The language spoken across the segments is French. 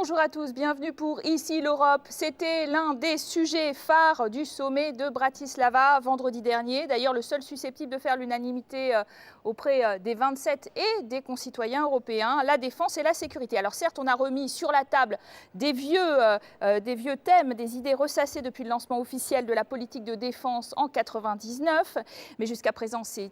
Bonjour à tous, bienvenue pour Ici l'Europe. C'était l'un des sujets phares du sommet de Bratislava vendredi dernier. D'ailleurs, le seul susceptible de faire l'unanimité auprès des 27 et des concitoyens européens, la défense et la sécurité. Alors certes, on a remis sur la table des vieux thèmes, des idées ressassées depuis le lancement officiel de la politique de défense en 1999. Mais jusqu'à présent, ces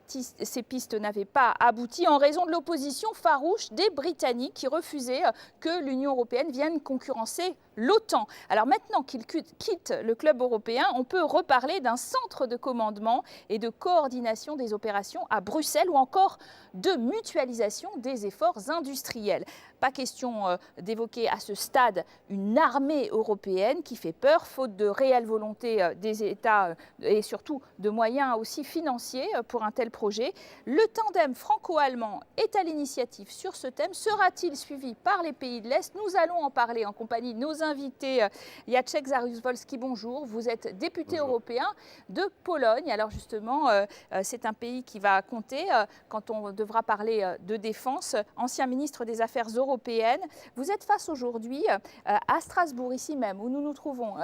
pistes n'avaient pas abouti en raison de l'opposition farouche des Britanniques qui refusaient que l'Union européenne vienne concurrencer l'OTAN. Alors maintenant qu'ils quittent le club européen, on peut reparler d'un centre de commandement et de coordination des opérations à Bruxelles ou encore de mutualisation des efforts industriels. Pas question d'évoquer à ce stade une armée européenne qui fait peur, faute de réelle volonté des États et surtout de moyens aussi financiers pour un tel projet. Le tandem franco-allemand est à l'initiative sur ce thème. Sera-t-il suivi par les pays de l'Est? Nous allons en parler en compagnie de nos invités. Jacek Saryusz-Wolski, bonjour. Vous êtes député européen de Pologne. Alors justement, c'est un pays qui va compter quand on devra parler de défense. Ancien ministre des Affaires européennes. Vous êtes face aujourd'hui à Strasbourg, ici même, où nous nous trouvons.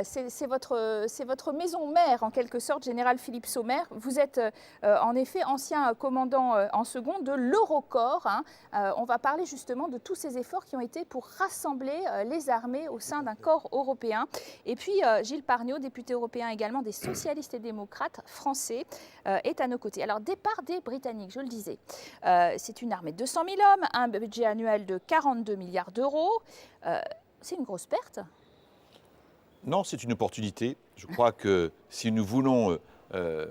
C'est votre maison mère, en quelque sorte, général Philippe Sommer. Vous êtes en effet ancien commandant en second de l'Eurocorps. On va parler justement de tous ces efforts qui ont été pour rassembler les armées au sein d'un corps européen. Et puis Gilles Pargneaux, député européen également des socialistes et démocrates français, est à nos côtés. Alors, départ des Britanniques, je le disais. C'est une armée de 200 000 hommes, un budget annuel de 42 milliards d'euros. C'est une grosse perte? Non, c'est une opportunité. Je crois que si nous voulons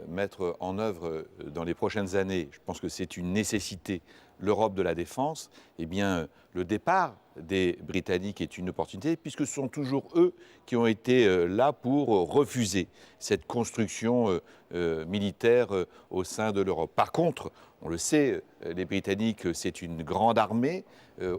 mettre en œuvre dans les prochaines années, je pense que c'est une nécessité, l'Europe de la défense, eh bien, le départ des Britanniques est une opportunité, puisque ce sont toujours eux qui ont été là pour refuser cette construction militaire au sein de l'Europe. Par contre, on le sait, les Britanniques, c'est une grande armée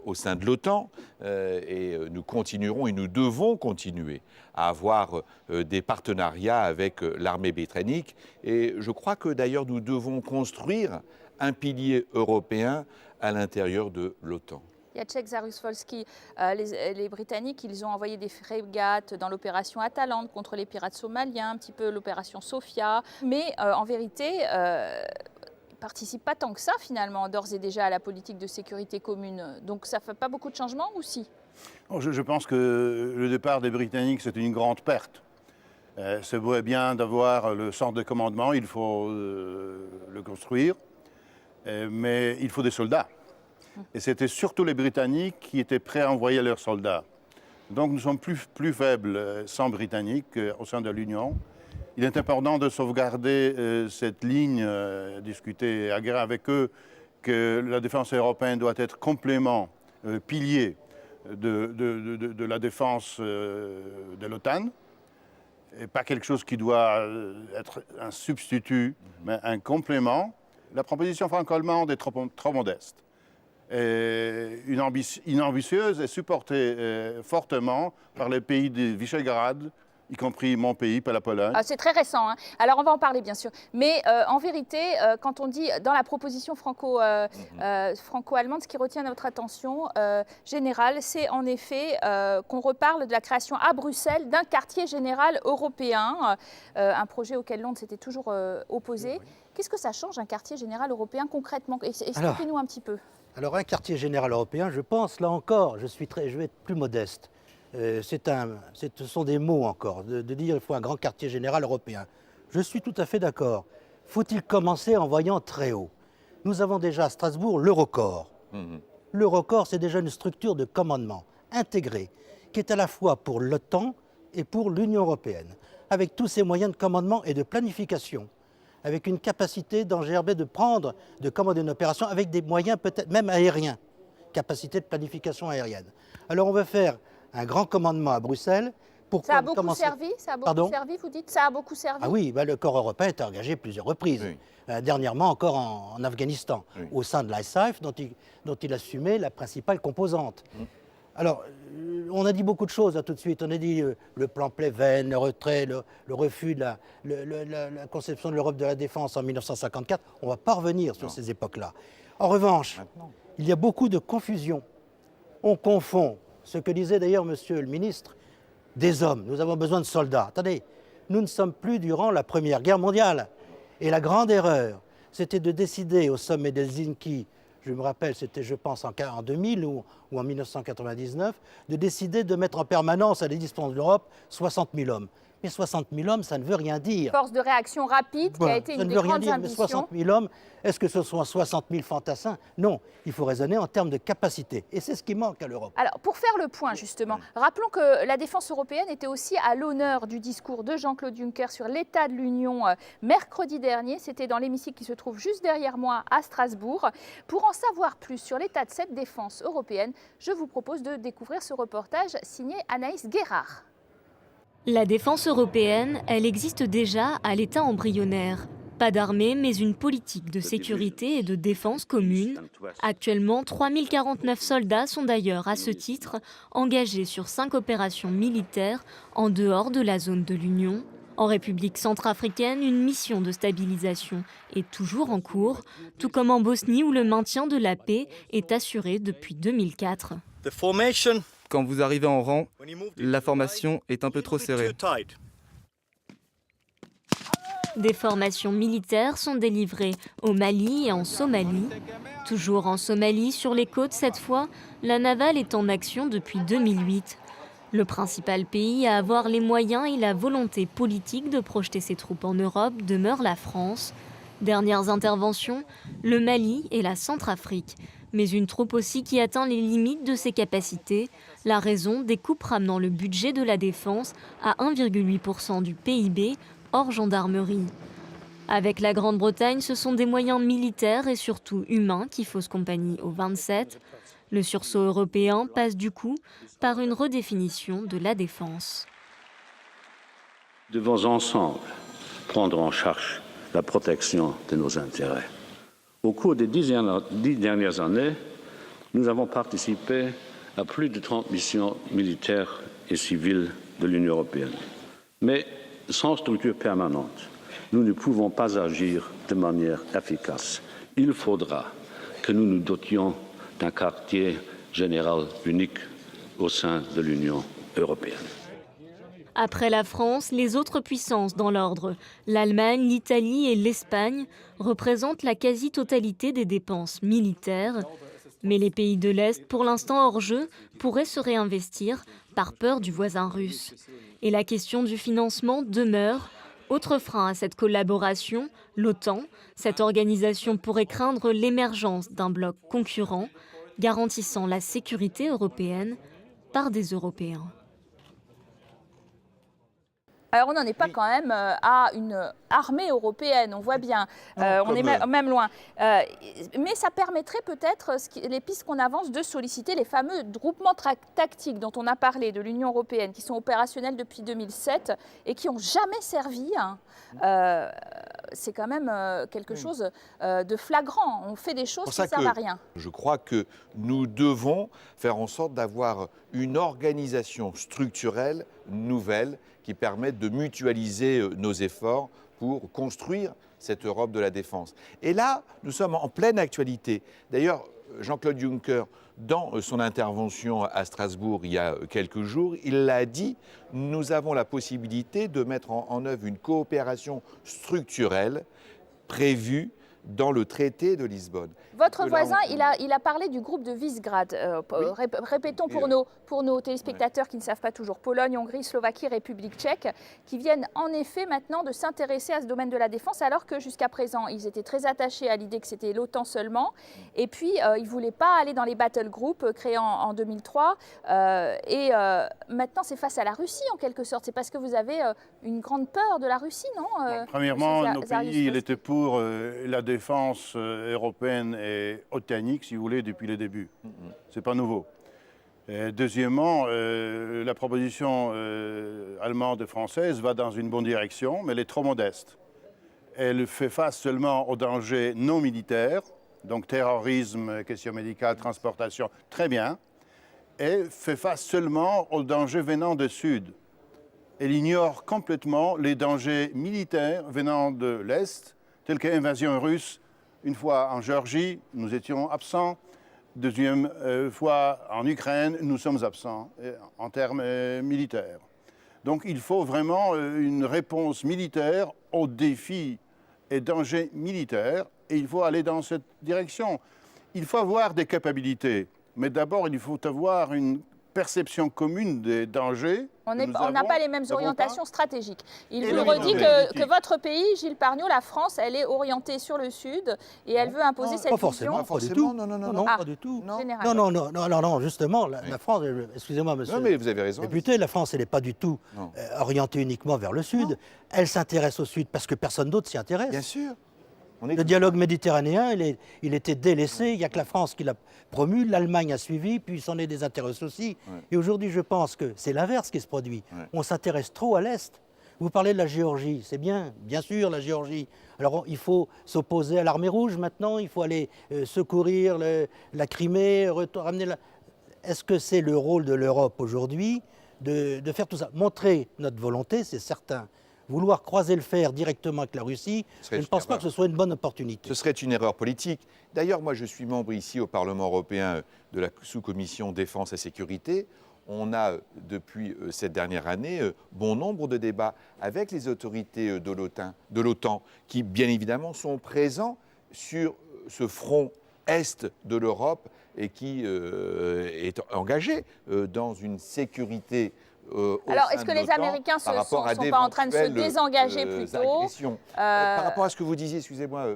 au sein de l'OTAN et nous continuerons et nous devons continuer à avoir des partenariats avec l'armée britannique. Et je crois que d'ailleurs nous devons construire un pilier européen à l'intérieur de l'OTAN. Jacek Saryusz-Wolski, les Britanniques, ils ont envoyé des frégates dans l'opération Atalante contre les pirates somaliens, un petit peu l'opération Sophia, mais en vérité, ils ne participent pas tant que ça finalement, d'ores et déjà à la politique de sécurité commune. Donc ça ne fait pas beaucoup de changements ou si? Je pense que le départ des Britanniques, c'est une grande perte. C'est beau et bien d'avoir le centre de commandement, il faut le construire, mais il faut des soldats. Et c'était surtout les Britanniques qui étaient prêts à envoyer leurs soldats. Donc nous sommes plus faibles sans Britanniques au sein de l'Union. Il est important de sauvegarder cette ligne, discuter et agréer avec eux que la défense européenne doit être complément, pilier de la défense de l'OTAN, et pas quelque chose qui doit être un substitut, mais un complément. La proposition franco-allemande est trop modeste. Et inambitieuse et supportée fortement par les pays de Visegrad, y compris mon pays, pas la Pologne. C'est très récent, hein. Alors on va en parler bien sûr. Mais en vérité, quand on dit dans la proposition franco-allemande, ce qui retient notre attention générale, c'est en effet qu'on reparle de la création à Bruxelles d'un quartier général européen, un projet auquel Londres s'était toujours opposé. Oui. Qu'est-ce que ça change un quartier général européen concrètement? Expliquez-nous un petit peu. Alors un quartier général européen, je pense, là encore, je vais être plus modeste. Ce sont des mots encore, de dire qu'il faut un grand quartier général européen. Je suis tout à fait d'accord. Faut-il commencer en voyant très haut? Nous avons déjà à Strasbourg l'Eurocorps. L'Eurocorps, c'est déjà une structure de commandement intégrée, qui est à la fois pour l'OTAN et pour l'Union européenne, avec tous ses moyens de commandement et de planification, avec une capacité d'engerber, de commander une opération avec des moyens peut-être même aériens, capacité de planification aérienne. Alors on veut faire un grand commandement à Bruxelles. Ça a beaucoup servi, vous dites? Ça a beaucoup servi? Ah oui, le corps européen est engagé plusieurs reprises. Oui. Dernièrement encore en Afghanistan, oui, au sein de l'ISAF, dont il assumait la principale composante. Alors, on a dit beaucoup de choses là, tout de suite. On a dit le plan Pleven, le retrait, le refus de la conception de l'Europe de la défense en 1954. On ne va pas revenir sur ces époques-là. En revanche, il y a beaucoup de confusion. On confond Ce que disait d'ailleurs monsieur le ministre, des hommes, nous avons besoin de soldats. Attendez, nous ne sommes plus durant la Première Guerre mondiale. Et la grande erreur, c'était de décider au sommet d'Helsinki, je me rappelle, c'était je pense en 2000 ou en 1999, de décider de mettre en permanence à la disposition de l'Europe 60 000 hommes. Mais 60 000 hommes, ça ne veut rien dire. Force de réaction rapide qui a été une des grandes ambitions. Mais 60 000 hommes, est-ce que ce sont 60 000 fantassins? Non, il faut raisonner en termes de capacité. Et c'est ce qui manque à l'Europe. Alors, pour faire le point, justement, rappelons que la défense européenne était aussi à l'honneur du discours de Jean-Claude Juncker sur l'état de l'Union mercredi dernier. C'était dans l'hémicycle qui se trouve juste derrière moi à Strasbourg. Pour en savoir plus sur l'état de cette défense européenne, je vous propose de découvrir ce reportage signé Anaïs Guérard. La défense européenne, elle existe déjà à l'état embryonnaire. Pas d'armée, mais une politique de sécurité et de défense commune. Actuellement, 3049 soldats sont d'ailleurs, à ce titre, engagés sur 5 opérations militaires en dehors de la zone de l'Union. En République centrafricaine, une mission de stabilisation est toujours en cours, tout comme en Bosnie où le maintien de la paix est assuré depuis 2004. Quand vous arrivez en rang, la formation est un peu trop serrée. Des formations militaires sont délivrées au Mali et en Somalie. Toujours en Somalie, sur les côtes cette fois, la navale est en action depuis 2008. Le principal pays à avoir les moyens et la volonté politique de projeter ses troupes en Europe demeure la France. Dernières interventions, le Mali et la Centrafrique. Mais une troupe aussi qui atteint les limites de ses capacités. La raison des coupes ramenant le budget de la défense à 1,8% du PIB, hors gendarmerie. Avec la Grande-Bretagne, ce sont des moyens militaires et surtout humains qui faussent compagnie aux 27. Le sursaut européen passe du coup par une redéfinition de la défense. Nous devons ensemble prendre en charge la protection de nos intérêts. Au cours des 10 dernières années, nous avons participé à plus de 30 missions militaires et civiles de l'Union européenne. Mais sans structure permanente, nous ne pouvons pas agir de manière efficace. Il faudra que nous nous dotions d'un quartier général unique au sein de l'Union européenne. Après la France, les autres puissances dans l'ordre, l'Allemagne, l'Italie et l'Espagne, représentent la quasi-totalité des dépenses militaires. Mais les pays de l'Est, pour l'instant hors jeu, pourraient se réinvestir par peur du voisin russe. Et la question du financement demeure. Autre frein à cette collaboration, l'OTAN. Cette organisation pourrait craindre l'émergence d'un bloc concurrent, garantissant la sécurité européenne par des Européens. Alors on n'en est pas quand même à une armée européenne, on voit bien, on est même loin. Mais ça permettrait peut-être, les pistes qu'on avance, de solliciter les fameux groupements tactiques dont on a parlé de l'Union européenne, qui sont opérationnels depuis 2007 et qui n'ont jamais servi. C'est quand même quelque chose de flagrant. On fait des choses qui ne servent à rien. Je crois que nous devons faire en sorte d'avoir une organisation structurelle nouvelle qui permette de mutualiser nos efforts pour construire cette Europe de la défense. Et là, nous sommes en pleine actualité. D'ailleurs, Jean-Claude Juncker, dans son intervention à Strasbourg il y a quelques jours, il l'a dit, nous avons la possibilité de mettre en œuvre une coopération structurelle prévue dans le traité de Lisbonne. Votre voisin, il a parlé du groupe de Visegrad. Répétons pour nos téléspectateurs qui ne savent pas toujours. Pologne, Hongrie, Slovaquie, République tchèque, qui viennent en effet maintenant de s'intéresser à ce domaine de la défense, alors que jusqu'à présent, ils étaient très attachés à l'idée que c'était l'OTAN seulement. Et puis, ils ne voulaient pas aller dans les battle groups créés en 2003. Maintenant, c'est face à la Russie, en quelque sorte. C'est parce que vous avez une grande peur de la Russie, non Premièrement, nos pays, il était pour la défense européenne et otanique, si vous voulez, depuis le début. Ce n'est pas nouveau. Deuxièmement, la proposition allemande et française va dans une bonne direction, mais elle est trop modeste. Elle fait face seulement aux dangers non militaires, donc terrorisme, questions médicales, transportation, très bien, et fait face seulement aux dangers venant du Sud. Elle ignore complètement les dangers militaires venant de l'Est, tels que l'invasion russe. Une fois en Géorgie, nous étions absents. Deuxième fois, en Ukraine, nous sommes absents en termes militaires. Donc il faut vraiment une réponse militaire aux défis et dangers militaires, et il faut aller dans cette direction. Il faut avoir des capacités, mais d'abord il faut avoir une perception commune des dangers. On n'a pas les mêmes orientations stratégiques. Il vous oui, redit non, que votre pays, Gilles Pargnot, la France, elle est orientée sur le sud et elle veut imposer cette Pas vision. forcément, pas du tout. Non, Pas du tout. Général. Non, justement, la France, excusez-moi, monsieur. Non, mais vous avez raison. Député, la France, elle n'est pas du tout orientée uniquement vers le sud. Elle s'intéresse au sud parce que personne d'autre s'y intéresse. Bien sûr. Le dialogue méditerranéen, il était délaissé. Il n'y a que la France qui l'a promu, l'Allemagne a suivi, puis il s'en est désintéressé aussi. Ouais. Et aujourd'hui, je pense que c'est l'inverse qui se produit. Ouais. On s'intéresse trop à l'Est. Vous parlez de la Géorgie, c'est bien sûr, la Géorgie. Alors, il faut s'opposer à l'armée rouge maintenant, il faut aller secourir la Crimée, ramener la... Est-ce que c'est le rôle de l'Europe aujourd'hui de faire tout ça? Montrer notre volonté, c'est certain. Vouloir croiser le fer directement avec la Russie, je ne pense pas que ce soit une bonne opportunité. Ce serait une erreur politique. D'ailleurs, moi, je suis membre ici au Parlement européen de la sous-commission défense et sécurité. On a, depuis cette dernière année, bon nombre de débats avec les autorités de l'OTAN, qui, bien évidemment, sont présents sur ce front est de l'Europe et qui est engagé dans une sécurité. Alors, est-ce que les Américains ne sont pas en train de se désengager plutôt Par rapport à ce que vous disiez, excusez-moi,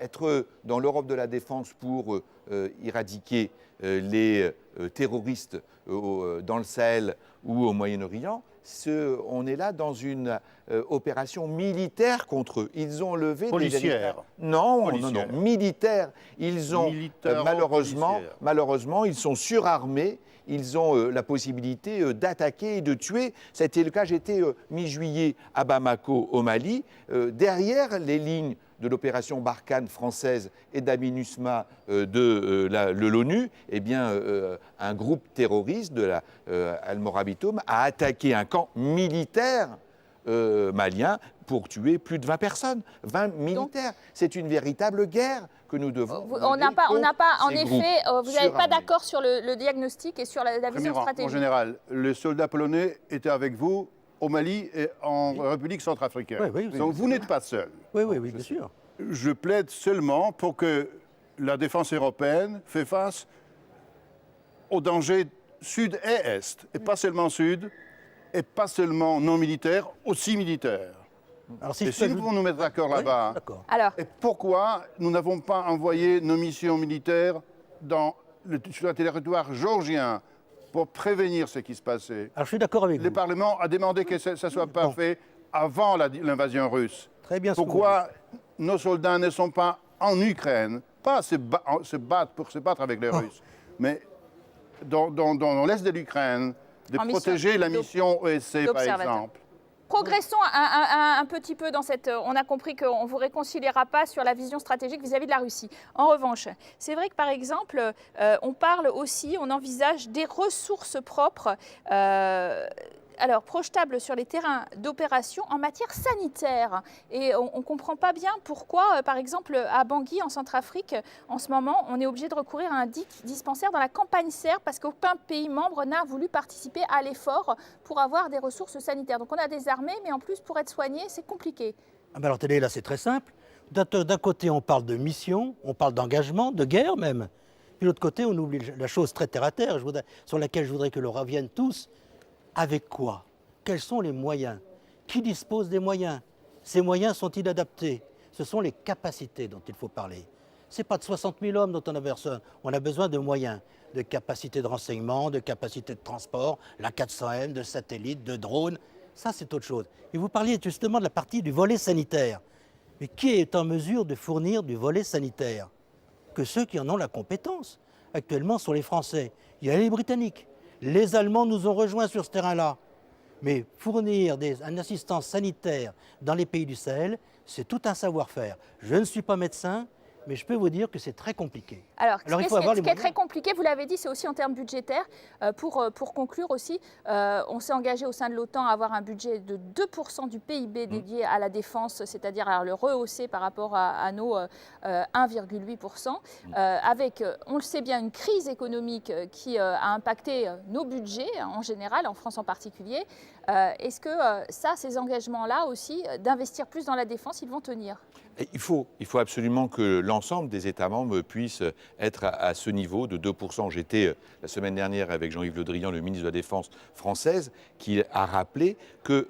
être dans l'Europe de la défense pour éradiquer les terroristes dans le Sahel ou au Moyen-Orient, on est là dans une opération militaire contre eux. Ils ont levé policière. Non, militaire. Ils ont malheureusement, ils sont surarmés. Ils ont la possibilité d'attaquer et de tuer. Ça a été le cas, j'étais mi-juillet à Bamako, au Mali. Derrière les lignes de l'opération Barkhane française et d'AMINUSMA de l'ONU, eh bien, un groupe terroriste de la Al-Morabitoum a attaqué un camp militaire malien pour tuer plus de 20 personnes, 20 militaires. C'est une véritable guerre que nous devons on n'a pas, en effet, vous n'êtes pas d'accord sur le diagnostic et sur la vision stratégique. En général, le soldat polonais était avec vous au Mali et en République centrafricaine. Oui, donc vous n'êtes pas seul. Oui, bien sûr. Je plaide seulement pour que la défense européenne fasse face aux dangers sud et est, et pas seulement sud, et pas seulement non militaire, aussi militaire. Alors, si nous pouvons nous mettre d'accord là-bas, et pourquoi nous n'avons pas envoyé nos missions militaires sur le territoire géorgien pour prévenir ce qui se passait? Alors, je suis d'accord avec vous. Le Parlement a demandé que ça ne soit pas fait avant l'invasion russe. Très bien. Pourquoi nos soldats ne sont pas en Ukraine, pas se battre avec les Russes, mais dans l'est de l'Ukraine, de protéger la mission OSCE, par exemple? Progressons un petit peu dans cette... On a compris qu'on ne vous réconciliera pas sur la vision stratégique vis-à-vis de la Russie. En revanche, c'est vrai que, par exemple, on parle aussi, on envisage des ressources propres projetables sur les terrains d'opération en matière sanitaire. Et on ne comprend pas bien pourquoi, par exemple, à Bangui, en Centrafrique, en ce moment, on est obligé de recourir à un dispensaire dans la campagne serbe parce qu'aucun pays membre n'a voulu participer à l'effort pour avoir des ressources sanitaires. Donc on a des armées, mais en plus, pour être soigné, c'est compliqué. Alors, tenez, là, c'est très simple. D'un côté, on parle de mission, on parle d'engagement, de guerre même. Puis de l'autre côté, on oublie la chose très terre-à-terre, sur laquelle je voudrais que l'on revienne tous. Avec quoi? Quels sont les moyens? Qui dispose des moyens? Ces moyens sont-ils adaptés? Ce sont les capacités dont il faut parler. Ce n'est pas de 60 000 hommes dont on a besoin. On a besoin de moyens, de capacités de renseignement, de capacités de transport, la 400M, de satellites, de drones. Ça, c'est autre chose. Et vous parliez justement de la partie du volet sanitaire. Mais qui est en mesure de fournir du volet sanitaire? Que ceux qui en ont la compétence. Actuellement, sont les Français. Il y a les Britanniques. Les Allemands nous ont rejoints sur ce terrain-là. Mais fournir une assistance sanitaire dans les pays du Sahel, c'est tout un savoir-faire. Je ne suis pas médecin, mais je peux vous dire que c'est très compliqué. Alors, Alors, il faut ce avoir les qui est très moyens. compliqué, vous l'avez dit, c'est aussi en termes budgétaires. Pour conclure aussi, on s'est engagé au sein de l'OTAN à avoir un budget de 2% du PIB dédié à la défense, c'est-à-dire à le rehausser par rapport à nos 1,8%, avec, on le sait bien, une crise économique qui a impacté nos budgets en général, en France en particulier. Est-ce que ces engagements-là aussi, d'investir plus dans la défense, ils vont tenir ? Et il faut absolument que l'ensemble des États membres puissent être à ce niveau de 2%. J'étais la semaine dernière avec Jean-Yves Le Drian, le ministre de la Défense française, qui a rappelé que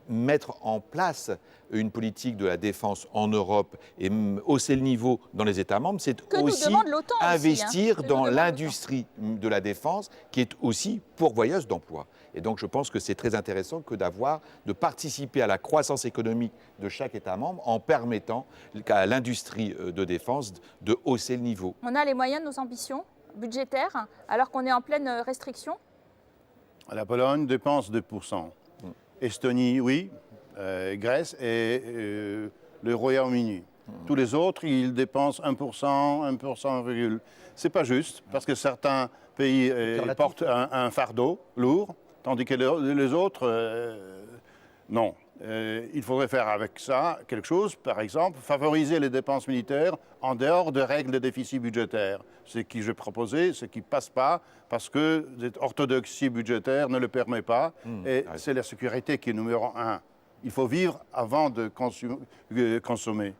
mettre en place une politique de la défense en Europe et hausser le niveau dans les États membres, c'est aussi investir dans l'industrie de la défense qui est aussi pourvoyeuse d'emplois. Et donc je pense que c'est très intéressant de participer à la croissance économique de chaque État membre en permettant à l'industrie de défense de hausser le niveau. On a les moyens de nos ambitions budgétaires alors qu'on est en pleine restriction ? La Pologne dépense 2%. Estonie, oui. Grèce et le Royaume-Uni. Tous les autres, ils dépensent 1%, 1%. C'est pas juste, parce que certains pays portent un fardeau lourd, tandis que les autres, non. Il faudrait faire avec ça quelque chose, par exemple, favoriser les dépenses militaires en dehors de règles de déficit budgétaire. Ce que je proposais, ce qui ne passe pas, parce que cette orthodoxie budgétaire ne le permet pas, et c'est la sécurité qui est numéro 1. Il faut vivre avant de consommer.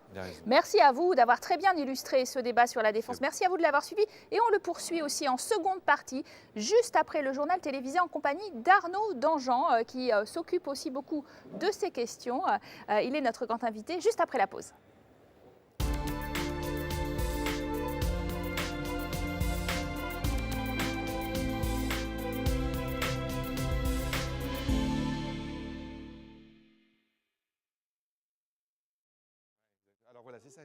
Merci à vous d'avoir très bien illustré ce débat sur la défense. Merci à vous de l'avoir suivi. Et on le poursuit aussi en seconde partie, juste après le journal télévisé en compagnie d'Arnaud Danjean, qui s'occupe aussi beaucoup de ces questions. Il est notre grand invité juste après la pause. Alors voilà, c'est ça.